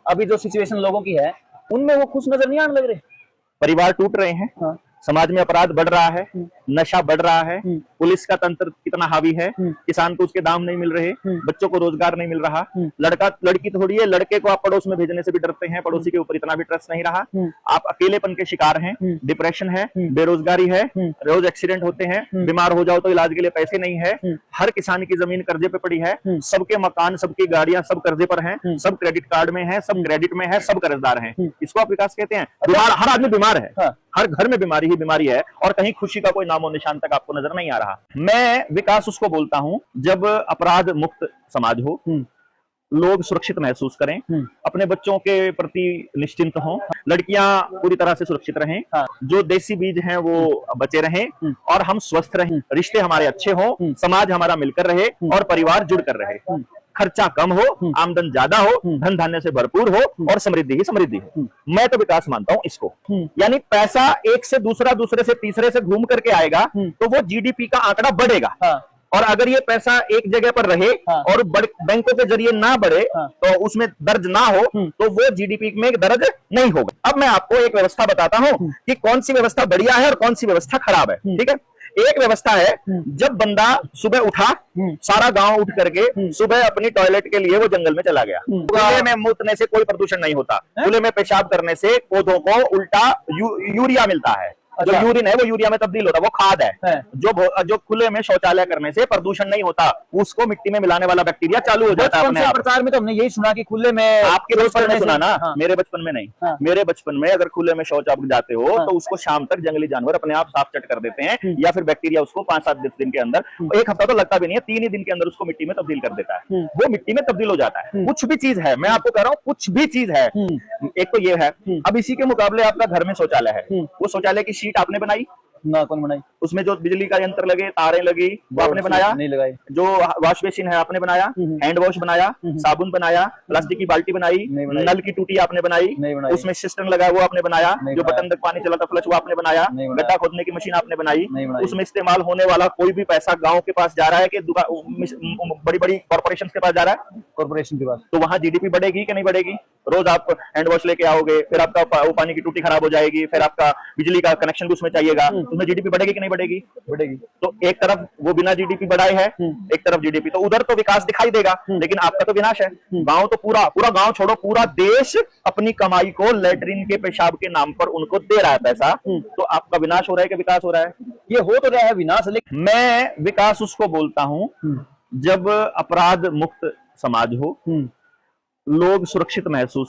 अभी जो सिचुएशन लोगों की है उनमें वो खुश नजर नहीं आने लग रहे। परिवार टूट रहे हैं। हाँ। समाज में अपराध बढ़ रहा है, नशा बढ़ रहा है, पुलिस का तंत्र कितना हावी है, किसान को उसके दाम नहीं मिल रहे, बच्चों को रोजगार नहीं मिल रहा, लड़का लड़की थोड़ी है, लड़के को आप पड़ोस में भेजने से भी डरते हैं, पड़ोसी के ऊपर इतना भी ट्रस्ट नहीं रहा, आप अकेलेपन के शिकार हैं, डिप्रेशन है, बेरोजगारी है, रोज एक्सीडेंट होते हैं, बीमार हो जाओ तो इलाज के लिए पैसे नहीं है, हर किसान की जमीन कर्जे पे पड़ी है, सबके मकान, सबकी गाड़ियां सब कर्जे पर हैं, सब क्रेडिट कार्ड में है, सब क्रेडिट में है, सब कर्जदार हैं। इसको आप विकास कहते हैं? बीमार, हर आदमी बीमार है, हर घर में बीमारी ही बीमारी है, और कहीं खुशी का कोई नामो निशान तक आपको नजर नहीं आ रहा। मैं विकास उसको बोलता हूं जब अपराध मुक्त समाज हो, लोग सुरक्षित महसूस करें, अपने बच्चों के प्रति निश्चिंत हों, लड़कियां पूरी तरह से सुरक्षित रहें, जो देसी बीज हैं वो बचे रहें, और हम स्वस्थ रहें, रिश्ते हमारे अच्छे हों, समाज हमारा मिलकर रहे और परिवार जुड़कर रहे, खर्चा कम हो, आमदन ज्यादा हो, धन धान्य से भरपूर हो, और समृद्धि ही समृद्धि हो। मैं तो विकास मानता हूं इसको। यानी पैसा एक से दूसरा, दूसरे से तीसरे से घूम करके आएगा तो वो जीडीपी का आंकड़ा बढ़ेगा। और अगर ये पैसा एक जगह पर रहे और बैंकों के जरिए ना बढ़े, तो उसमें दर्ज ना हो, तो वो जीडीपी में दर्ज नहीं होगा। अब मैं आपको एक व्यवस्था बताता हूं कि कौन सी व्यवस्था बढ़िया है और कौन सी व्यवस्था खराब है। ठीक है, एक व्यवस्था है, जब बंदा सुबह उठा, सारा गांव उठ करके सुबह अपनी टॉयलेट के लिए वो जंगल में चला गया। खुले में मूतने से कोई प्रदूषण नहीं होता, खुले में पेशाब करने से पौधों को उल्टा यूरिया मिलता है। जो यूरिन है वो यूरिया में तब्दील होता है, वो खाद है। जो खुले में शौचालय करने से प्रदूषण नहीं होता, उसको मिट्टी में मिलाने वाला बैक्टीरिया चालू हो जाता है अपने आप। प्रचार में तो हमने यही सुना कि खुले में, आपके बचपन में सुना ना, मेरे बचपन में नहीं। मेरे बचपन में अगर खुले में शौच आप जाते हो तो उसको शाम तक जंगली जानवर अपने आप साफ चट कर देते हैं, या फिर बैक्टीरिया उसको 5-7 दिन के अंदर, एक हफ्ता तो लगता भी नहीं है, 3 ही दिन के अंदर उसको मिट्टी में तब्दील कर देता है। वो मिट्टी में तब्दील हो जाता है। कुछ भी चीज है, मैं आपको कह रहा हूँ, कुछ भी चीज है, एक तो ये है। अब इसी के मुकाबले आपका घर में शौचालय है, वो शौचालय की शीट आपने बनाई ना? कौन बनाई? उसमें जो बिजली का यंत्र लगे, तारें लगी, वो आपने बनाया? नहीं लगाई। जो वॉश बेसिन है आपने बनाया? हैंड वॉश बनाया? साबुन बनाया? प्लास्टिक की बाल्टी बनाई? नल की टूटी आपने बनाई? उसमें सिस्टम लगा वो आपने बनाया? जो बटन तक पानी चला था फ्लश वो आपने बनाया? गड्ढा खोदने की मशीन आपने बनाई? उसमें इस्तेमाल होने वाला कोई भी पैसा गाँव के पास जा रहा है कि बड़ी बड़ी कॉर्पोरेशन के पास जा रहा है? कॉर्पोरेशन के पास। तो वहां जीडीपी बढ़ेगी कि नहीं बढ़ेगी? रोज आप हैंड वॉश लेके आओगे, फिर आपका पानी की टूटी खराब हो जाएगी, फिर आपका बिजली का कनेक्शन भी उसमें चाहिएगा, उसमें जीडीपी बढ़ेगी कि नहीं बढ़ेगी? बढ़ेगी। तो एक तरफ वो बिना जीडीपी बढ़ाए है, एक तरफ जीडीपी, तो उधर तो विकास दिखाई देगा, लेकिन आपका तो विनाश है। गांव तो पूरा गांव छोड़ो, पूरा देश अपनी कमाई को लैट्रिन के पेशाब के नाम पर उनको दे रहा है पैसा, तो आपका विनाश हो रहा है कि विकास हो रहा है? ये हो तो रहा है विनाश। लेकिन मैं विकास उसको बोलता हूं जब अपराध मुक्त समाज हो, लोग सुरक्षित महसूस